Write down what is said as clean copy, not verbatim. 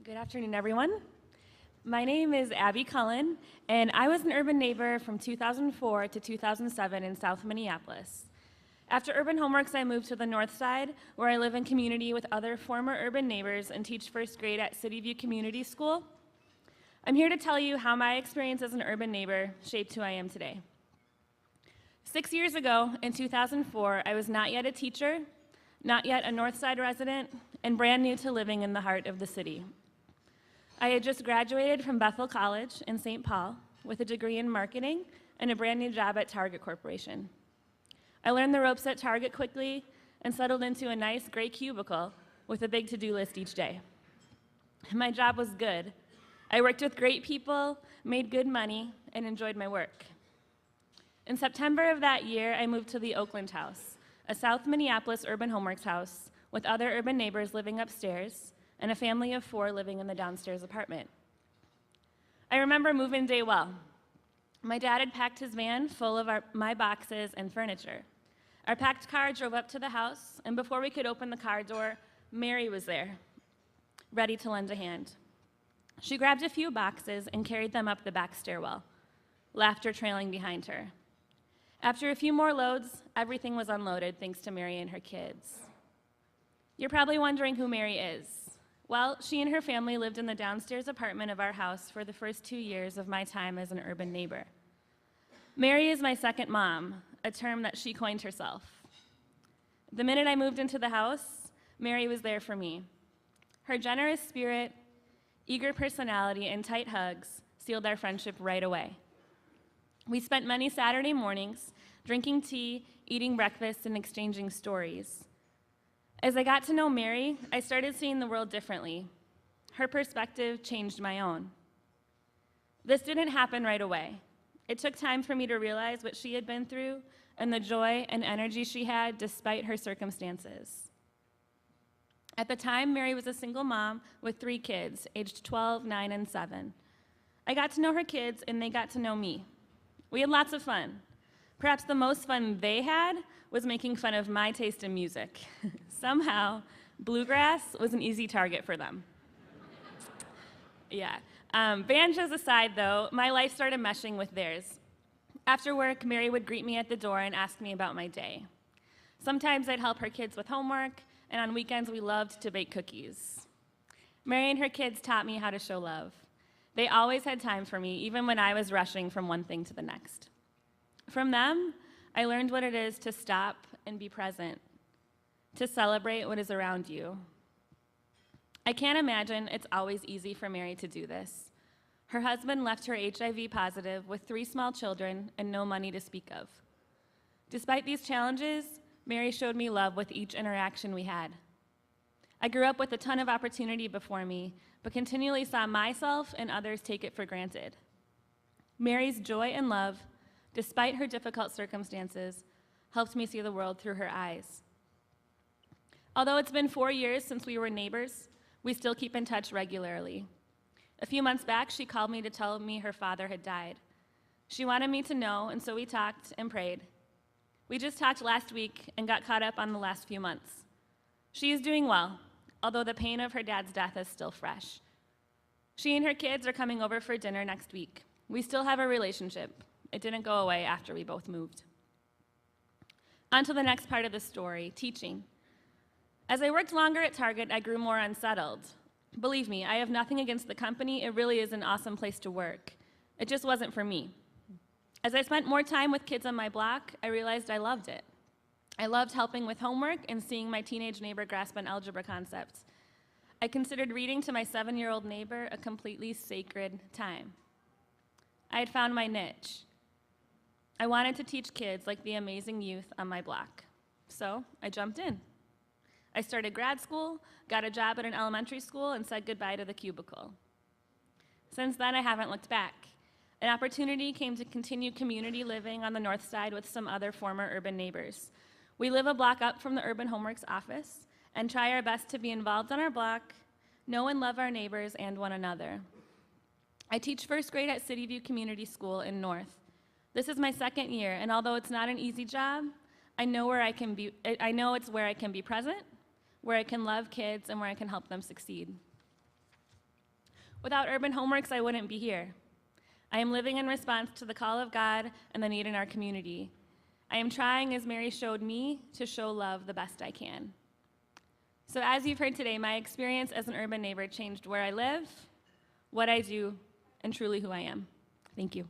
Good afternoon, everyone. My name is Abby Cullen, and I was an urban neighbor from 2004 to 2007 in South Minneapolis. After Urban Homeworks, I moved to the north side, where I live in community with other former urban neighbors and teach first grade at City View Community School. I'm here to tell you how my experience as an urban neighbor shaped who I am today. 6 years ago, in 2004, I was not yet a teacher, not yet a north side resident, and brand new to living in the heart of the city. I had just graduated from Bethel College in St. Paul with a degree in marketing and a brand new job at Target Corporation. I learned the ropes at Target quickly and settled into a nice gray cubicle with a big to-do list each day. My job was good. I worked with great people, made good money, and enjoyed my work. In September of that year, I moved to the Oakland House, a South Minneapolis Urban Homeworks house with other urban neighbors living upstairs and a family of 4 living in the downstairs apartment. I remember move-in day well. My dad had packed his van full of my boxes and furniture. Our packed car drove up to the house, and before we could open the car door, Mary was there, ready to lend a hand. She grabbed a few boxes and carried them up the back stairwell, laughter trailing behind her. After a few more loads, everything was unloaded thanks to Mary and her kids. You're probably wondering who Mary is. Well, she and her family lived in the downstairs apartment of our house for the first 2 years of my time as an urban neighbor. Mary is my second mom, a term that she coined herself. The minute I moved into the house, Mary was there for me. Her generous spirit, eager personality, and tight hugs sealed our friendship right away. We spent many Saturday mornings drinking tea, eating breakfast, and exchanging stories. As I got to know Mary, I started seeing the world differently. Her perspective changed my own. This didn't happen right away. It took time for me to realize what she had been through and the joy and energy she had despite her circumstances. At the time, Mary was a single mom with 3 kids, aged 12, 9, and 7. I got to know her kids, and they got to know me. We had lots of fun. Perhaps the most fun they had was making fun of my taste in music. Somehow, bluegrass was an easy target for them. Yeah. Banjos aside, though, my life started meshing with theirs. After work, Mary would greet me at the door and ask me about my day. Sometimes I'd help her kids with homework, and on weekends we loved to bake cookies. Mary and her kids taught me how to show love. They always had time for me, even when I was rushing from one thing to the next. From them, I learned what it is to stop and be present, to celebrate what is around you. I can't imagine it's always easy for Mary to do this. Her husband left her HIV positive with 3 small children and no money to speak of. Despite these challenges, Mary showed me love with each interaction we had. I grew up with a ton of opportunity before me, but continually saw myself and others take it for granted. Mary's joy and love, despite her difficult circumstances, helped me see the world through her eyes. Although it's been 4 years since we were neighbors, we still keep in touch regularly. A few months back, she called me to tell me her father had died. She wanted me to know, and so we talked and prayed. We just talked last week and got caught up on the last few months. She is doing well, although the pain of her dad's death is still fresh. She and her kids are coming over for dinner next week. We still have a relationship. It didn't go away after we both moved. On to the next part of the story, teaching. As I worked longer at Target, I grew more unsettled. Believe me, I have nothing against the company. It really is an awesome place to work. It just wasn't for me. As I spent more time with kids on my block, I realized I loved it. I loved helping with homework and seeing my teenage neighbor grasp on algebra concepts. I considered reading to my 7-year-old neighbor a completely sacred time. I had found my niche. I wanted to teach kids like the amazing youth on my block. So I jumped in. I started grad school, got a job at an elementary school, and said goodbye to the cubicle. Since then, I haven't looked back. An opportunity came to continue community living on the north side with some other former urban neighbors. We live a block up from the Urban Homeworks office and try our best to be involved on our block, know and love our neighbors and one another. I teach first grade at City View Community School in North. This is my 2nd year, and although it's not an easy job, I know it's where I can be present, where I can love kids, and where I can help them succeed. Without Urban Homeworks, I wouldn't be here. I am living in response to the call of God and the need in our community. I am trying, as Mary showed me, to show love the best I can. So as you've heard today, my experience as an urban neighbor changed where I live, what I do, and truly who I am. Thank you.